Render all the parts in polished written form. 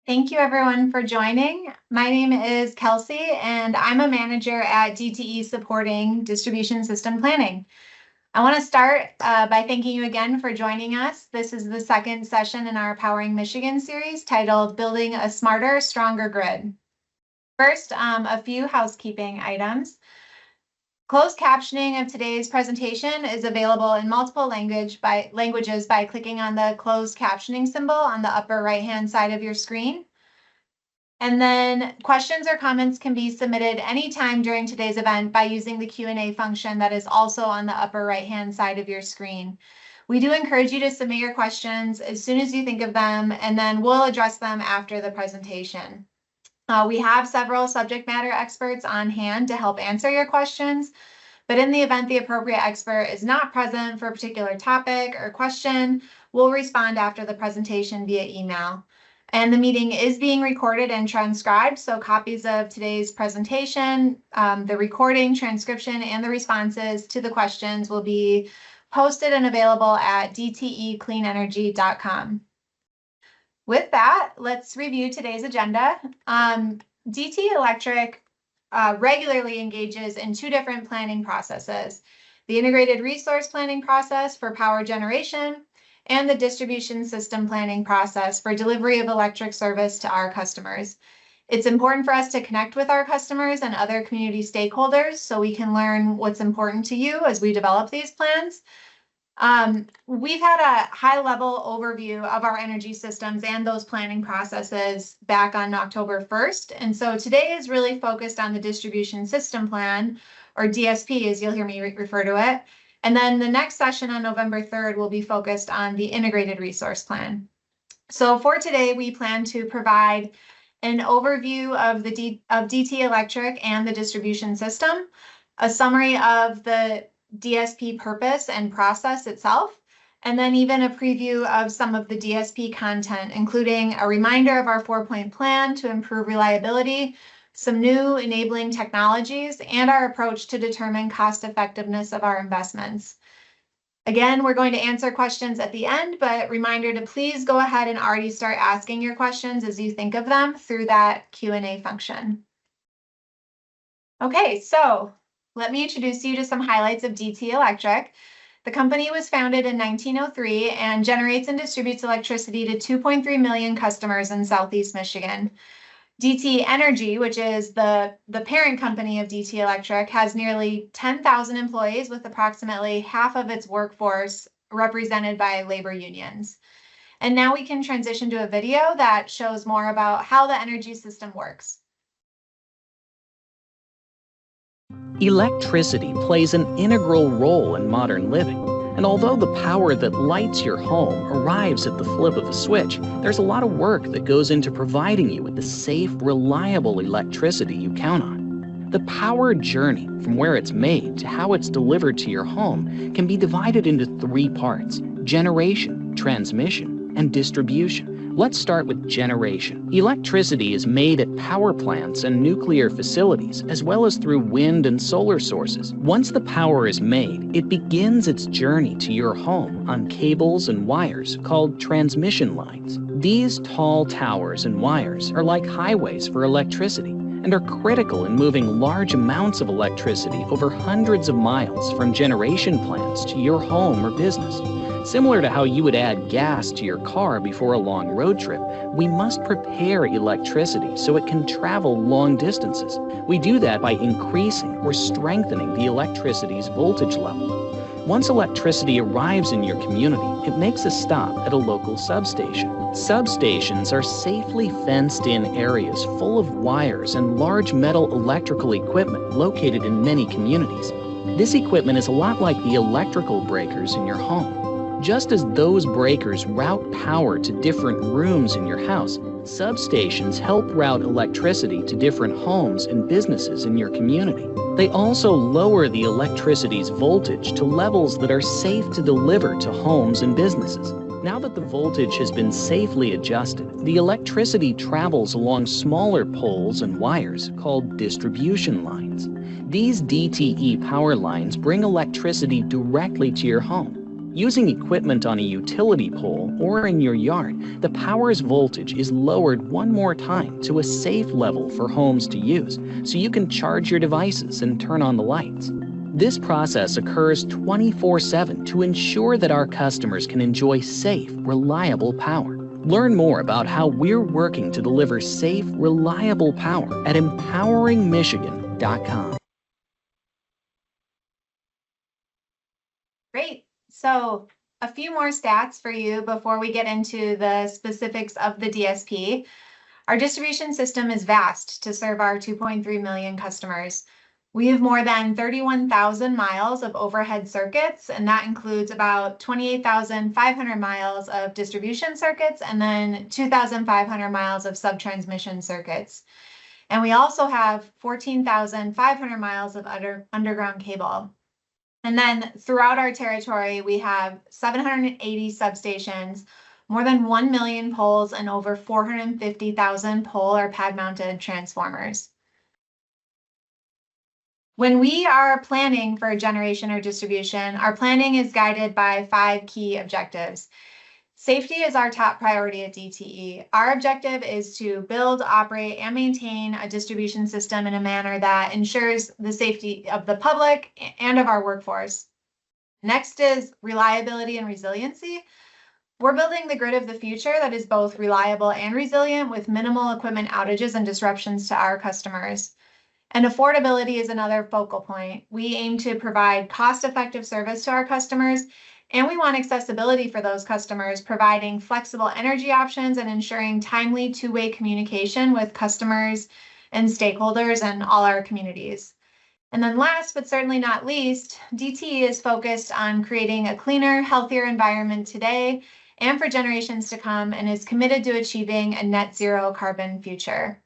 Thank you everyone for joining. My name is Kelsey and I'm a manager at DTE supporting distribution system planning. I want to start by thanking you again for joining us. This is the second session in our Powering Michigan series titled Building a Smarter, Stronger Grid. First, a few housekeeping items. Closed captioning of today's presentation is available in multiple languages by clicking on the closed captioning symbol on the upper right-hand side of your screen. And then questions or comments can be submitted anytime during today's event by using the Q&A function that is also on the upper right-hand side of your screen. We do encourage you to submit your questions as soon as you think of them, and then we'll address them after the presentation. We have several subject matter experts on hand to help answer your questions, but in the event the appropriate expert is not present for a particular topic or question, we'll respond after the presentation via email. And the meeting is being recorded and transcribed, so copies of today's presentation, the recording, transcription, and the responses to the questions will be posted and available at dtecleanenergy.com. With that, let's review today's agenda. DTE Electric regularly engages in two different planning processes: the integrated resource planning process for power generation and the distribution system planning process for delivery of electric service to our customers. It's important for us to connect with our customers and other community stakeholders so we can learn what's important to you as we develop these plans. We've had a high-level overview of our energy systems and those planning processes back on October 1st. And so today is really focused on the distribution system plan, or DSP, as you'll hear me refer to it. And then the next session on November 3rd will be focused on the integrated resource plan. So for today, we plan to provide an overview of DTE Electric and the distribution system, a summary of the DSP purpose and process itself, and then even a preview of some of the DSP content, including a reminder of our 4-point plan to improve reliability, some new enabling technologies, and our approach to determine cost effectiveness of our investments. Again, we're going to answer questions at the end, but reminder to please go ahead and already start asking your questions as you think of them through that Q&A function. Okay, so let me introduce you to some highlights of DTE Electric. The company was founded in 1903 and generates and distributes electricity to 2.3 million customers in Southeast Michigan. DTE Energy, which is the parent company of DTE Electric, has nearly 10,000 employees with approximately half of its workforce represented by labor unions. And now we can transition to a video that shows more about how the energy system works. Electricity plays an integral role in modern living, and although the power that lights your home arrives at the flip of a switch, there's a lot of work that goes into providing you with the safe, reliable electricity you count on. The power journey from where it's made to how it's delivered to your home can be divided into 3 parts: generation, transmission, and distribution. Let's start with generation. Electricity is made at power plants and nuclear facilities, as well as through wind and solar sources. Once the power is made, it begins its journey to your home on cables and wires called transmission lines. These tall towers and wires are like highways for electricity and are critical in moving large amounts of electricity over hundreds of miles from generation plants to your home or business. Similar to how you would add gas to your car before a long road trip, we must prepare electricity so it can travel long distances. We do that by increasing or strengthening the electricity's voltage level. Once electricity arrives in your community, it makes a stop at a local substation. Substations are safely fenced-in areas full of wires and large metal electrical equipment located in many communities. This equipment is a lot like the electrical breakers in your home. Just as those breakers route power to different rooms in your house, substations help route electricity to different homes and businesses in your community. They also lower the electricity's voltage to levels that are safe to deliver to homes and businesses. Now that the voltage has been safely adjusted, the electricity travels along smaller poles and wires called distribution lines. These DTE power lines bring electricity directly to your home. Using equipment on a utility pole or in your yard, the power's voltage is lowered one more time to a safe level for homes to use, so you can charge your devices and turn on the lights. This process occurs 24/7 to ensure that our customers can enjoy safe, reliable power. Learn more about how we're working to deliver safe, reliable power at empoweringmichigan.com. Great. So a few more stats for you before we get into the specifics of the DSP. Our distribution system is vast to serve our 2.3 million customers. We have more than 31,000 miles of overhead circuits, and that includes about 28,500 miles of distribution circuits and then 2,500 miles of subtransmission circuits. And we also have 14,500 miles of underground cable. And then throughout our territory, we have 780 substations, more than 1 million poles, and over 450,000 pole or pad-mounted transformers. When we are planning for generation or distribution, our planning is guided by 5 key objectives. Safety is our top priority at DTE. Our objective is to build, operate, and maintain a distribution system in a manner that ensures the safety of the public and of our workforce. Next is reliability and resiliency. We're building the grid of the future that is both reliable and resilient with minimal equipment outages and disruptions to our customers. And affordability is another focal point. We aim to provide cost-effective service to our customers, and we want accessibility for those customers, providing flexible energy options and ensuring timely two-way communication with customers and stakeholders and all our communities. And then last, but certainly not least, DTE is focused on creating a cleaner, healthier environment today and for generations to come, and is committed to achieving a net zero carbon future.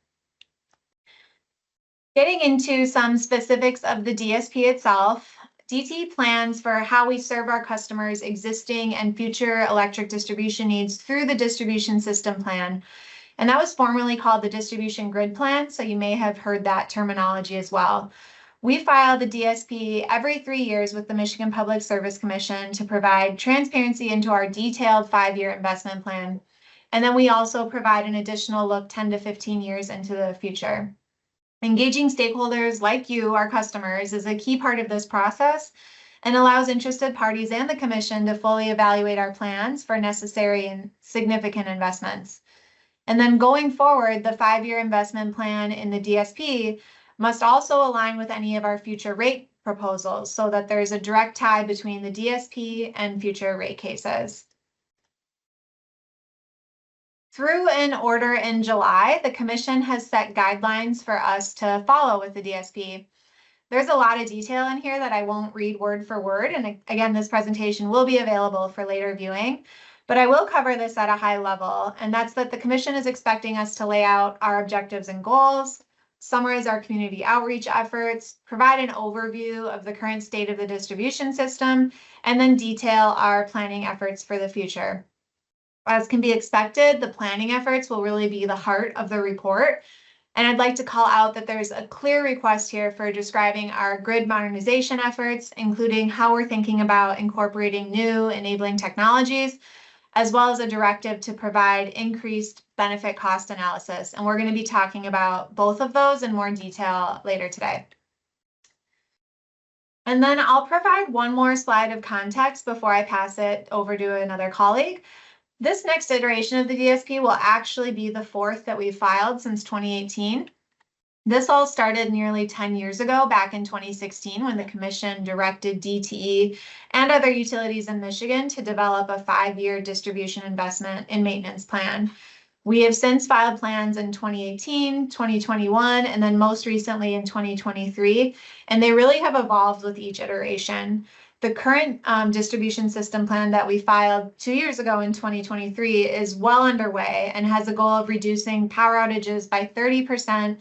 Getting into some specifics of the DSP itself, DTE plans for how we serve our customers' existing and future electric distribution needs through the distribution system plan. And that was formerly called the distribution grid plan, so you may have heard that terminology as well. We file the DSP every 3 years with the Michigan Public Service Commission to provide transparency into our detailed 5-year investment plan. And then we also provide an additional look 10 to 15 years into the future. Engaging stakeholders like you, our customers, is a key part of this process and allows interested parties and the commission to fully evaluate our plans for necessary and significant investments. And then going forward, the 5-year investment plan in the DSP must also align with any of our future rate proposals so that there's a direct tie between the DSP and future rate cases. Through an order in July, the Commission has set guidelines for us to follow with the DSP. There's a lot of detail in here that I won't read word for word, and again, this presentation will be available for later viewing, but I will cover this at a high level, and that's that the Commission is expecting us to lay out our objectives and goals, summarize our community outreach efforts, provide an overview of the current state of the distribution system, and then detail our planning efforts for the future. As can be expected, the planning efforts will really be the heart of the report. And I'd like to call out that there's a clear request here for describing our grid modernization efforts, including how we're thinking about incorporating new enabling technologies, as well as a directive to provide increased benefit cost analysis. And we're going to be talking about both of those in more detail later today. And then I'll provide one more slide of context before I pass it over to another colleague. This next iteration of the DSP will actually be the 4th that we've filed since 2018. This all started nearly 10 years ago, back in 2016, when the Commission directed DTE and other utilities in Michigan to develop a 5-year distribution investment and maintenance plan. We have since filed plans in 2018, 2021, and then most recently in 2023, and they really have evolved with each iteration. The current distribution system plan that we filed 2 years ago in 2023 is well underway and has a goal of reducing power outages by 30%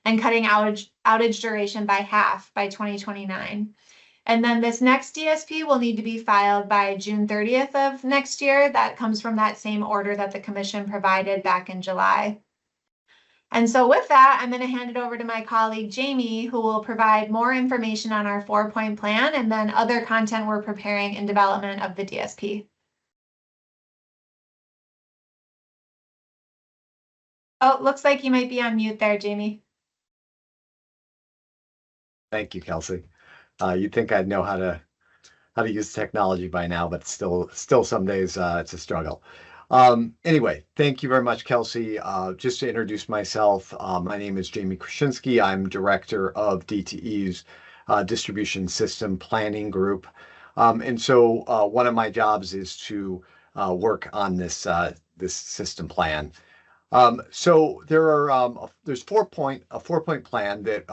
and cutting outage duration by half by 2029. And then this next DSP will need to be filed by June 30th of next year. That comes from that same order that the Commission provided back in July. And so with that, I'm going to hand it over to my colleague, Jamie, who will provide more information on our 4-point plan and then other content we're preparing in development of the DSP. Oh, looks like you might be on mute there, Jamie. Thank you, Kelsey. You'd think I'd know how to use technology by now, but still some days it's a struggle. Anyway, thank you very much, Kelsey. Just to introduce myself, my name is Jamie Krasinski. I'm director of DTE's Distribution System Planning Group. And so one of my jobs is to work on this system plan. So there's a 4-point plan that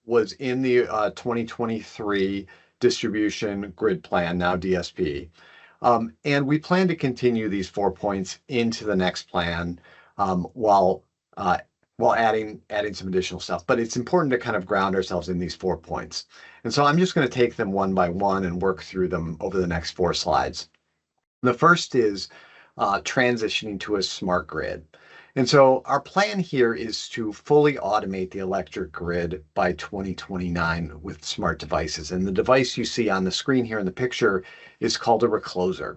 was in the 2023 distribution grid plan, now DSP. And we plan to continue these 4 points into the next plan while adding some additional stuff. But it's important to kind of ground ourselves in these 4 points. And so I'm just going to take them one by one and work through them over the next 4 slides. The first is transitioning to a smart grid. And so our plan here is to fully automate the electric grid by 2029 with smart devices. And the device you see on the screen here in the picture is called a recloser.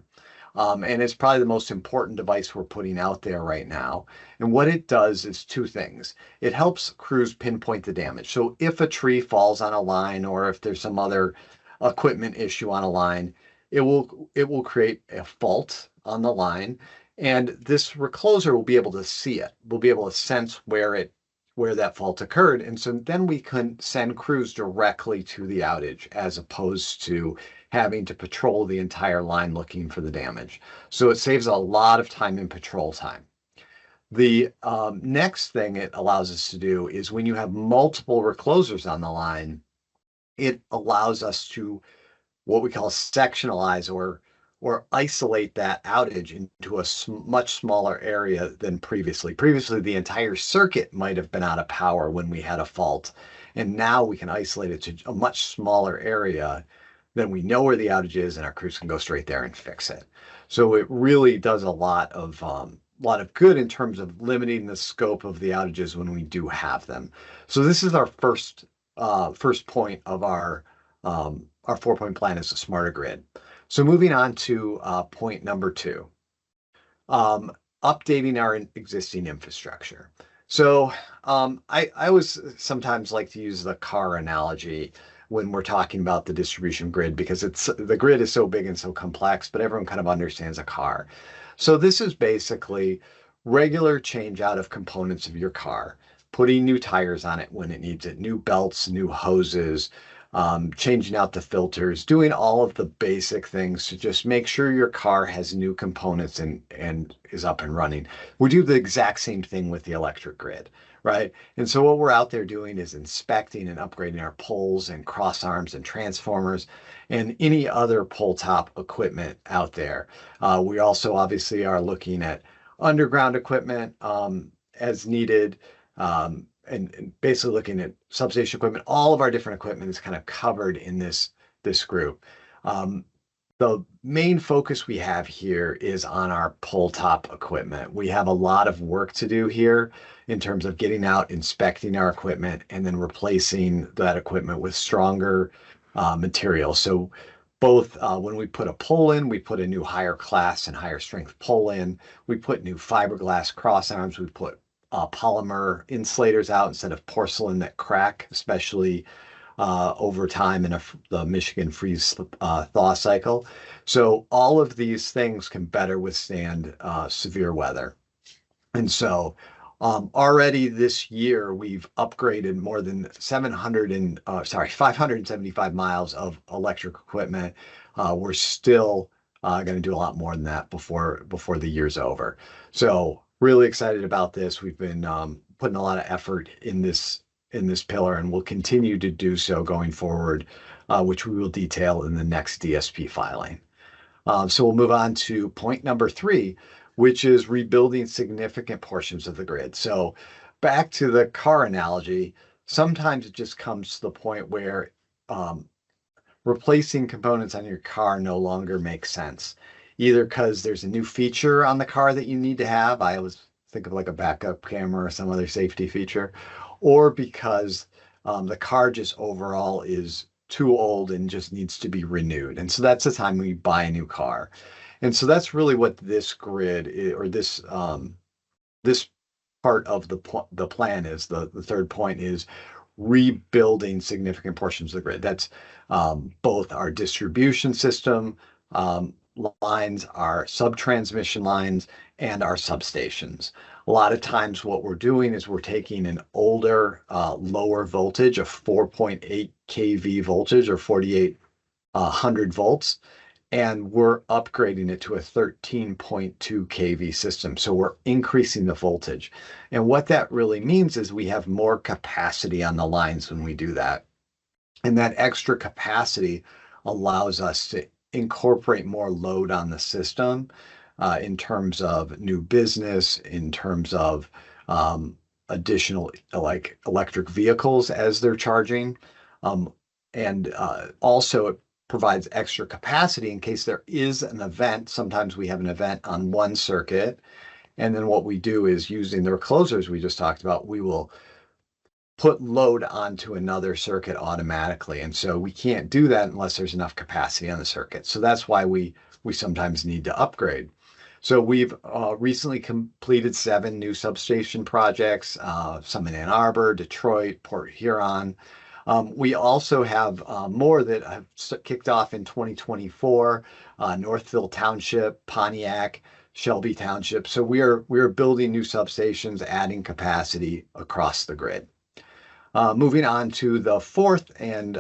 And it's probably the most important device we're putting out there right now. And what it does is 2 things. It helps crews pinpoint the damage. So if a tree falls on a line or if there's some other equipment issue on a line, it will create a fault on the line. And this recloser will be able to see it. We'll be able to sense where that fault occurred. And so then we can send crews directly to the outage as opposed to having to patrol the entire line looking for the damage. So it saves a lot of time in patrol time. The next thing it allows us to do is when you have multiple reclosers on the line, it allows us to what we call sectionalize or isolate that outage into a much smaller area than previously. Previously, the entire circuit might have been out of power when we had a fault. And now we can isolate it to a much smaller area. Then we know where the outage is and our crews can go straight there and fix it. So it really does a lot of good in terms of limiting the scope of the outages when we do have them. So this is our first point of our 4-point plan is a smarter grid. So moving on to point number 2, updating our existing infrastructure. So I always sometimes like to use the car analogy when we're talking about the distribution grid because the grid is so big and so complex, but everyone kind of understands a car. So this is basically regular change out of components of your car, putting new tires on it when it needs it, new belts, new hoses, changing out the filters, doing all of the basic things to just make sure your car has new components and is up and running. We do the exact same thing with the electric grid, right? And so what we're out there doing is inspecting and upgrading our poles and cross arms and transformers and any other pole top equipment out there. We also obviously are looking at underground equipment as needed. And basically looking at substation equipment, all of our different equipment is kind of covered in this group. The main focus we have here is on our pole top equipment. We have a lot of work to do here in terms of getting out, inspecting our equipment, and then replacing that equipment with stronger material. So both when we put a pole in, we put a new higher class and higher strength pole in. We put new fiberglass cross arms. We put polymer insulators out instead of porcelain that crack, especially over time in the Michigan freeze thaw cycle. So all of these things can better withstand severe weather. And so already this year, we've upgraded more than 575 miles of electric equipment. We're still going to do a lot more than that before the year's over. So really excited about this. We've been putting a lot of effort in this pillar, and we'll continue to do so going forward, which we will detail in the next DSP filing. So we'll move on to point number 3, which is rebuilding significant portions of the grid. So back to the car analogy, sometimes it just comes to the point where replacing components on your car no longer makes sense, either because there's a new feature on the car that you need to have. I was think of like a backup camera or some other safety feature, or because the car just overall is too old and just needs to be renewed. And so that's the time we buy a new car. And so that's really what this grid or this part of the plan is. The third point is rebuilding significant portions of the grid. That's both our distribution system lines, our sub-transmission lines, and our substations. A lot of times what we're doing is we're taking an older, lower voltage, a 4.8 kV voltage or 4,800 volts, and we're upgrading it to a 13.2 kV system. So we're increasing the voltage. And what that really means is we have more capacity on the lines when we do that. And that extra capacity allows us to incorporate more load on the system in terms of new business, in terms of additional like electric vehicles as they're charging. And also it provides extra capacity in case there is an event. Sometimes we have an event on one circuit. And then what we do is using the reclosers we just talked about, we will put load onto another circuit automatically. And so we can't do that unless there's enough capacity on the circuit. So that's why we sometimes need to upgrade. So we've recently completed 7 new substation projects, some in Ann Arbor, Detroit, Port Huron. We also have more that have kicked off in 2024, Northville Township, Pontiac, Shelby Township. So we are building new substations, adding capacity across the grid. Moving on to the fourth and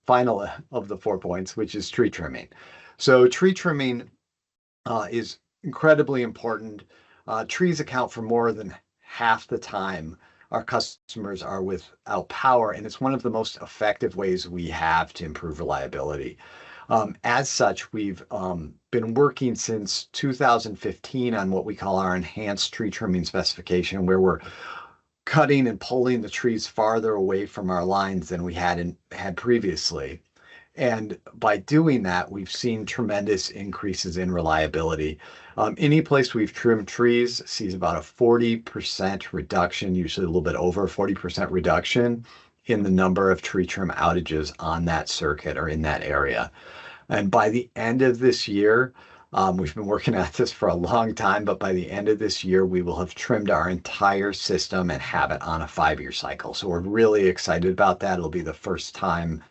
final of the 4 points, which is tree trimming. So tree trimming is incredibly important. Trees account for more than half the time our customers are without power, and it's one of the most effective ways we have to improve reliability. As such, we've been working since 2015 on what we call our enhanced tree trimming specification, where we're cutting and pulling the trees farther away from our lines than we had previously. And by doing that, we've seen tremendous increases in reliability. Any place we've trimmed trees sees about a 40% reduction, usually a little bit over 40% reduction in the number of tree trim outages on that circuit or in that area. And by the end of this year, we've been working at this for a long time, but by the end of this year, we will have trimmed our entire system and have it on a 5-year cycle. So we're really excited about that. It'll be the first time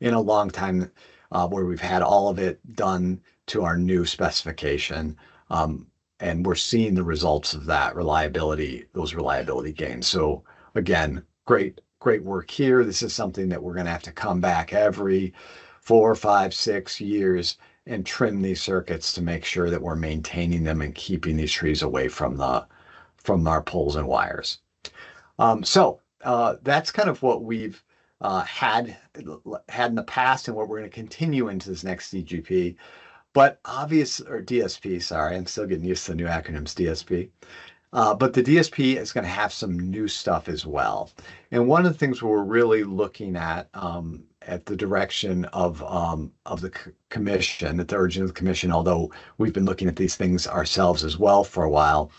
in a long time where we've had all of it done to our new specification. And we're seeing the results of that reliability, those reliability gains. So again, great work here. This is something that we're going to have to come back every 4, 5, 6 years and trim these circuits to make sure that we're maintaining them and keeping these trees away from our poles and wires. So that's kind of what we've had in the past and what we're going to continue into this next DGP. But DSP, sorry, I'm still getting used to the new acronyms, DSP. But the DSP is going to have some new stuff as well. And one of the things we're really looking at the direction of the commission, at the urging of the commission, although we've been looking at these things ourselves as well for a while,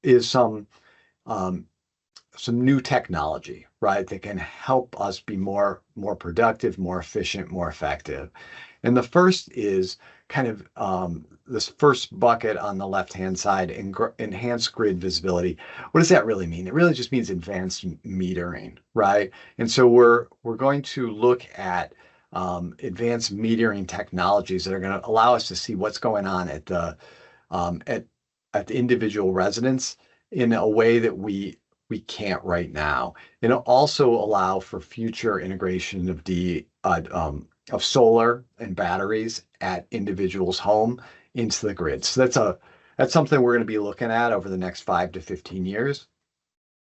is some new technology, right, that can help us be more productive, more efficient, more effective. And the first is kind of this first bucket on the left-hand side, enhanced grid visibility. What does that really mean? It really just means advanced metering, right? And so we're going to look at advanced metering technologies that are going to allow us to see what's going on at the individual residence in a way that we can't right now. And it'll also allow for future integration of solar and batteries at individuals' home into the grid. So that's something we're going to be looking at over the next 5 to 15 years.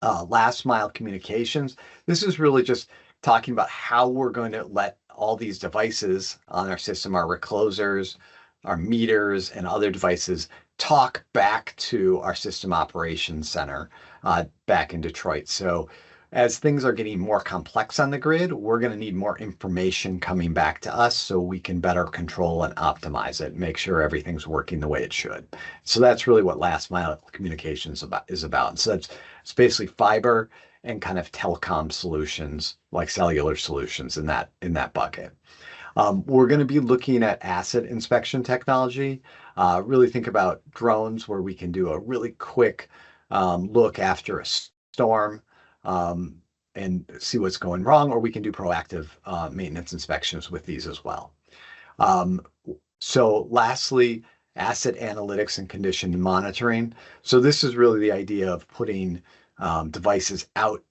Last mile communications. This is really just talking about how we're going to let all these devices on our system, our reclosers, our meters, and other devices talk back to our system operations center back in Detroit. So as things are getting more complex on the grid, we're going to need more information coming back to us so we can better control and optimize it, make sure everything's working the way it should. So that's really what last mile communications is about. So it's basically fiber and kind of telecom solutions, like cellular solutions in that bucket. We're going to be looking at asset inspection technology. Really think about drones where we can do a really quick look after a storm and see what's going wrong, or we can do proactive maintenance inspections with these as well. So lastly, asset analytics and condition monitoring. So this is really the idea of putting devices out,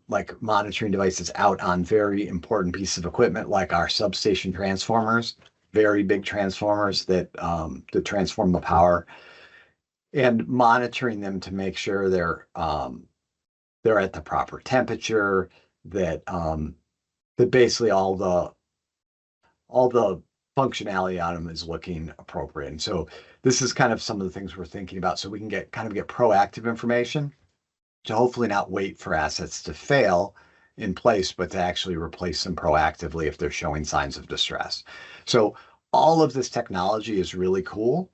like monitoring devices out on very important pieces of equipment, like our substation transformers, very big transformers that transform the power, and monitoring them to make sure they're at the proper temperature, that basically all the functionality on them is looking appropriate. And so this is kind of some of the things we're thinking about, so we can get proactive information to hopefully not wait for assets to fail in place, but to actually replace them proactively if they're showing signs of distress. So all of this technology is really cool.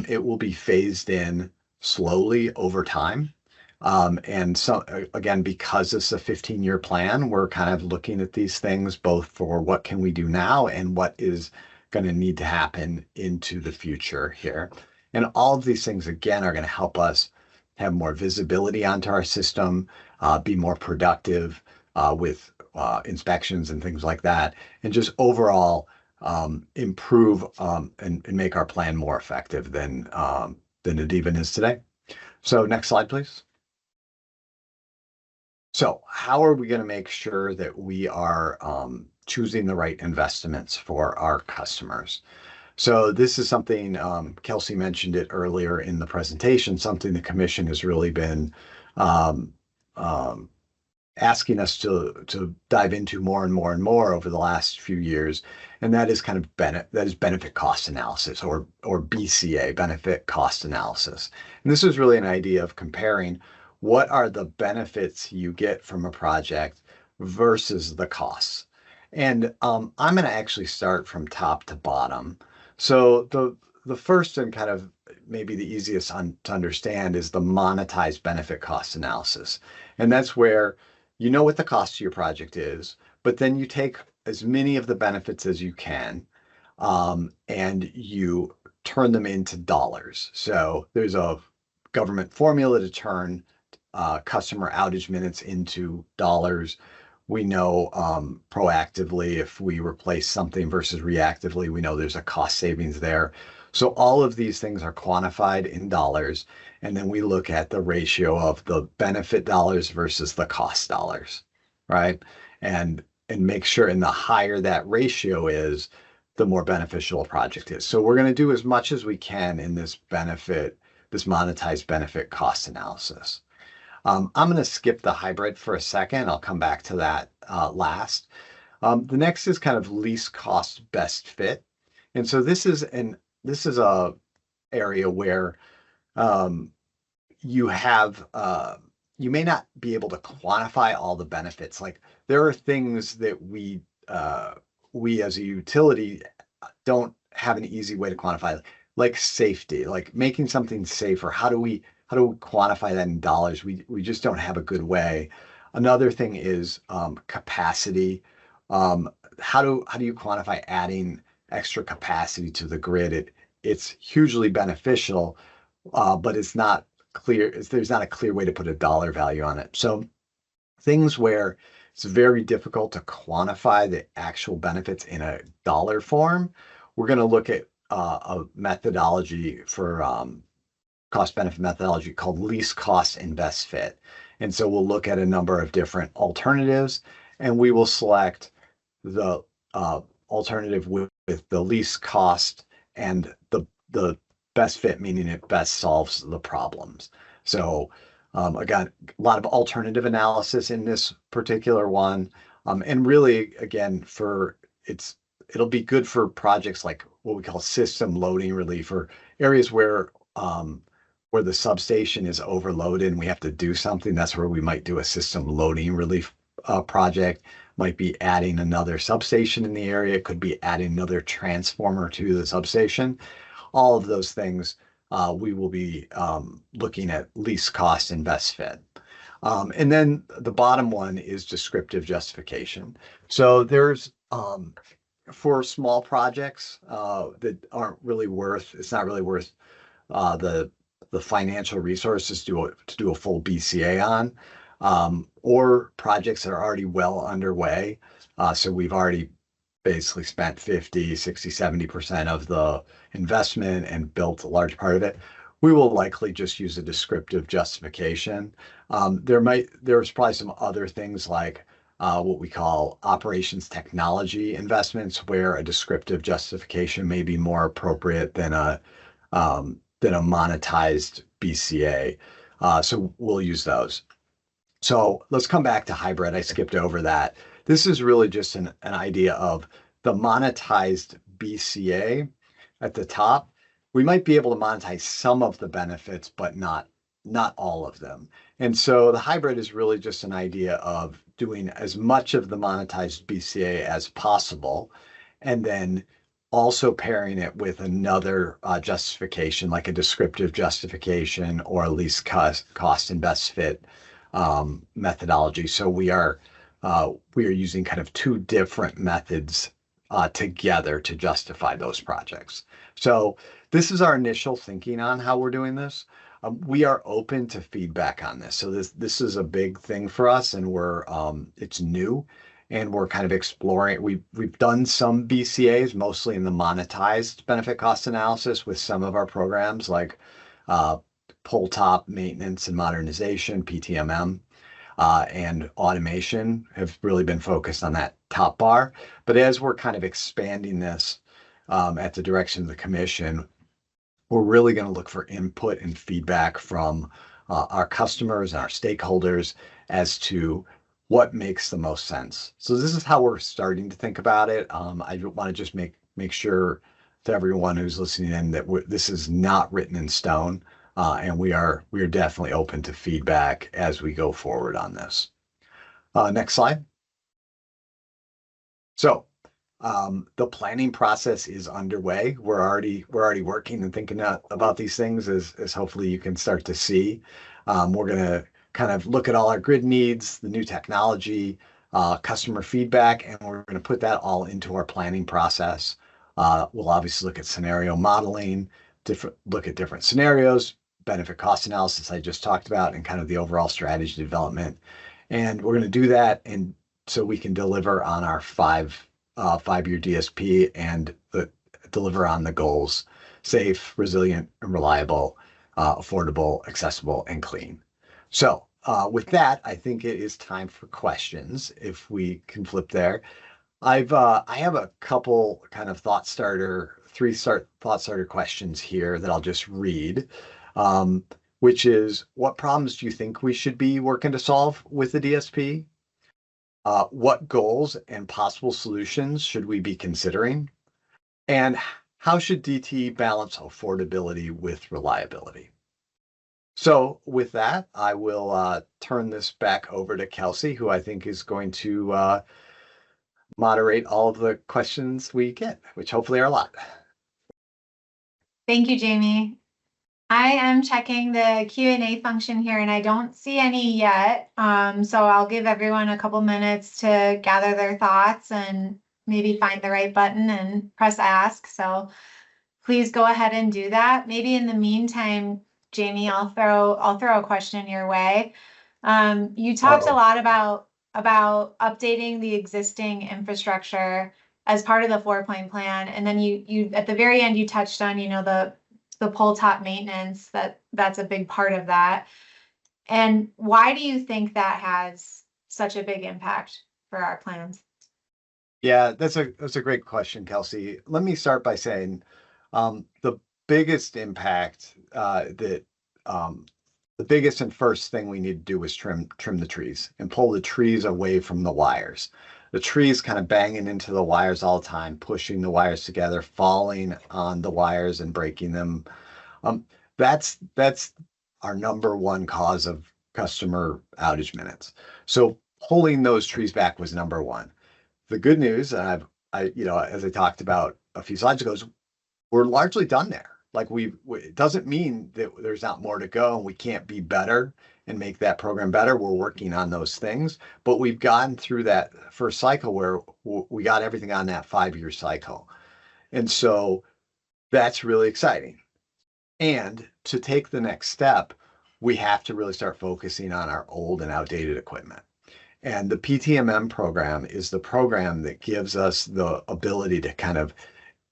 It will be phased in slowly over time. And so again, because it's a 15-year plan, we're kind of looking at these things both for what can we do now and what is going to need to happen into the future here. And all of these things, again, are going to help us have more visibility onto our system, be more productive with inspections and things like that, and just overall improve and make our plan more effective than it even is today. So next slide, please. So how are we going to make sure that we are choosing the right investments for our customers? So this is something, Kelsey mentioned it earlier in the presentation, something the commission has really been asking us to dive into more and more and more over the last few years. And that is benefit cost analysis, or BCA, benefit cost analysis. And this is really an idea of comparing what are the benefits you get from a project versus the costs. And I'm going to actually start from top to bottom. So the first and kind of maybe the easiest to understand is the monetized benefit cost analysis. And that's where you know what the cost of your project is, but then you take as many of the benefits as you can, and you turn them into dollars. So there's a government formula to turn customer outage minutes into dollars. We know proactively if we replace something versus reactively, we know there's a cost savings there. So all of these things are quantified in dollars, and then we look at the ratio of the benefit dollars versus the cost dollars, right? And make sure, and the higher that ratio is, the more beneficial a project is. So we're going to do as much as we can in this monetized benefit cost analysis. I'm going to skip the hybrid for a second. I'll come back to that last. The next is kind of least cost best fit. And so this is a area where you may not be able to quantify all the benefits. Like there are things that we as a utility don't have an easy way to quantify, like safety, like making something safer. How do we quantify that in dollars? We just don't have a good way. Another thing is capacity. How do you quantify adding extra capacity to the grid? It's hugely beneficial, but it's not clear. There's not a clear way to put a dollar value on it. So things where it's very difficult to quantify the actual benefits in a dollar form, we're going to look at a methodology for cost benefit methodology called least cost and best fit. And so we'll look at a number of different alternatives, and we will select the alternative with the least cost and the best fit, meaning it best solves the problems. So again, a lot of alternative analysis in this particular one. And really, again, it'll be good for projects like what we call system loading relief, or areas where where the substation is overloaded and we have to do something, that's where we might do a system loading relief project. Might be adding another substation in the area. It could be adding another transformer to the substation. All of those things, we will be looking at least cost and best fit. And then the bottom one is descriptive justification. So there's for small projects that aren't really worth, it's not really worth the financial resources to do a full BCA on, or projects that are already well underway. So we've already basically spent 50, 60, 70% of the investment and built a large part of it. We will likely just use a descriptive justification. There's probably some other things like what we call operations technology investments, where a descriptive justification may be more appropriate than a monetized BCA. So we'll use those. So let's come back to hybrid. I skipped over that. This is really just an idea of the monetized BCA at the top. We might be able to monetize some of the benefits, but not all of them. And so the hybrid is really just an idea of doing as much of the monetized BCA as possible, and then also pairing it with another justification, like a descriptive justification or a least cost and best fit methodology. So we are using kind of two different methods together to justify those projects. So this is our initial thinking on how we're doing this. We are open to feedback on this. So this is a big thing for us, and it's new, and we're kind of exploring. We've done some BCAs, mostly in the monetized benefit cost analysis with some of our programs, like pole top maintenance and modernization, PTMM, and automation have really been focused on that top bar. But as we're kind of expanding this at the direction of the commission, we're really going to look for input and feedback from our customers and our stakeholders as to what makes the most sense. So this is how we're starting to think about it. I want to just make sure to everyone who's listening in that this is not written in stone, and we are definitely open to feedback as we go forward on this. Next slide. So the planning process is underway. We're already working and thinking about these things, as hopefully you can start to see. We're going to kind of look at all our grid needs, the new technology, customer feedback, and we're going to put that all into our planning process. We'll obviously look at scenario modeling, look at different scenarios, benefit cost analysis I just talked about, and kind of the overall strategy development. And we're going to do that, and so we can deliver on our five-year DSP and deliver on the goals: safe, resilient, and reliable, affordable, accessible, and clean. So with that, I think it is time for questions. If we can flip there, I have a couple kind of thought starter questions here that I'll just read, which is, what problems do you think we should be working to solve with the DSP? What goals and possible solutions should we be considering? And how should DTE balance affordability with reliability? So with that, I will turn this back over to Kelsey, who I think is going to moderate all of the questions we get, which hopefully are a lot. Thank you, Jamie. I am checking the Q&A function here, and I don't see any yet. So I'll give everyone a couple minutes to gather their thoughts and maybe find the right button and press ask. So please go ahead and do that. Maybe in the meantime, Jamie, I'll throw a question your way. You talked a lot about updating the existing infrastructure as part of the 4-point plan, and then you at the very end you touched on the pole top maintenance, that's a big part of that. And why do you think that has such a big impact for our plans? Yeah, that's a great question, Kelsey. Let me start by saying the biggest impact the biggest and first thing we need to do is trim the trees and pull the trees away from the wires. The trees kind of banging into the wires all the time, pushing the wires together, falling on the wires and breaking them. that's our number one cause of customer outage minutes. So pulling those trees back was number one. The good news, and as I talked about a few slides ago, is we're largely done there. Like it doesn't mean that there's not more to go and we can't be better and make that program better. We're working on those things, but we've gotten through that first cycle where we got everything on that 5-year cycle. And so that's really exciting. And to take the next step, we have to really start focusing on our old and outdated equipment. And the PTMM program is the program that gives us the ability to kind of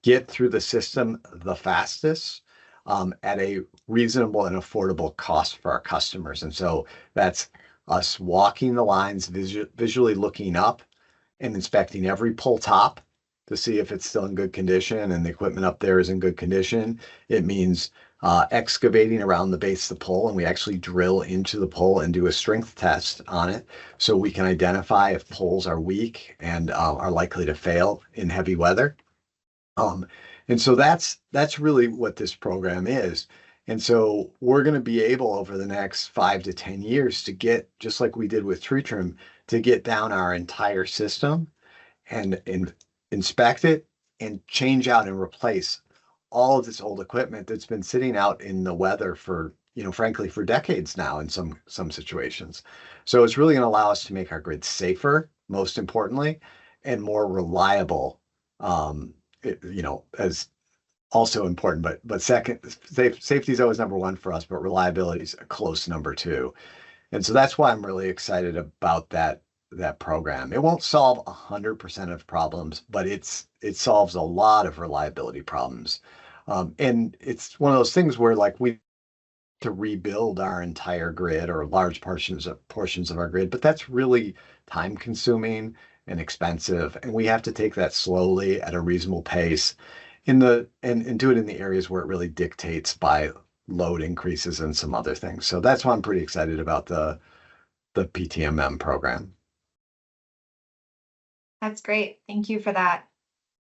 get through the system the fastest at a reasonable and affordable cost for our customers. And so that's us walking the lines, visually looking up and inspecting every pull top to see if it's still in good condition and the equipment up there is in good condition. It means excavating around the base of the pole, and we actually drill into the pole and do a strength test on it so we can identify if poles are weak and are likely to fail in heavy weather. And so that's really what this program is. And so we're going to be able over the next 5 to 10 years to get, just like we did with tree trim, to get down our entire system and inspect it and change out and replace all of this old equipment that's been sitting out in the weather for, frankly, for decades now in some situations. So it's really going to allow us to make our grid safer, most importantly, and more reliable. As also important, but second, safety is always number one for us, but reliability is a close number two. And so that's why I'm really excited about that program. It won't solve 100% of problems, but it solves a lot of reliability problems. And it's one of those things where like we to rebuild our entire grid or large portions of our grid, but that's really time consuming and expensive. And we have to take that slowly at a reasonable pace and do it in the areas where it really dictates by load increases and some other things. So that's why I'm pretty excited about the PTMM program. That's great. Thank you for that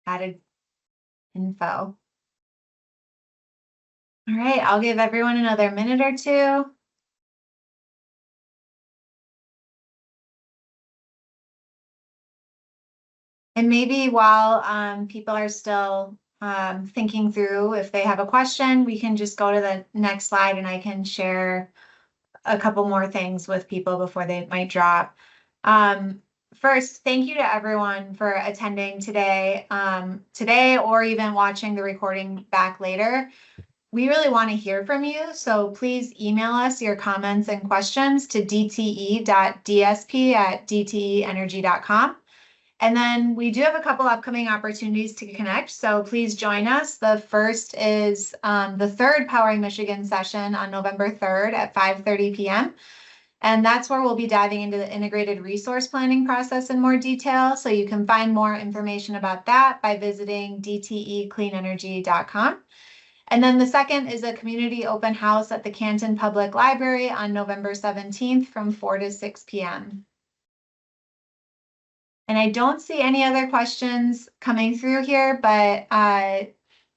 added info. All right, I'll give everyone another minute or two. And maybe while people are still thinking through if they have a question, we can just go to the next slide and I can share a couple more things with people before they might drop. First, thank you to everyone for attending today or even watching the recording back later. We really want to hear from you, so please email us your comments and questions to dte.dsp@dteenergy.com. And then we do have a couple upcoming opportunities to connect, so please join us. The first is the third Powering Michigan session on November 3rd at 5:30 p.m. And that's where we'll be diving into the integrated resource planning process in more detail. So you can find more information about that by visiting dtecleanenergy.com. And then the second is a community open house at the Canton Public Library on November 17th from 4 to 6 p.m. And I don't see any other questions coming through here, but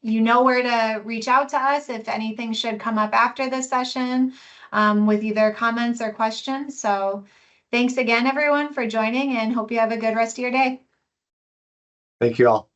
you know where to reach out to us if anything should come up after this session with either comments or questions. So thanks again, everyone, for joining, and hope you have a good rest of your day. Thank you all.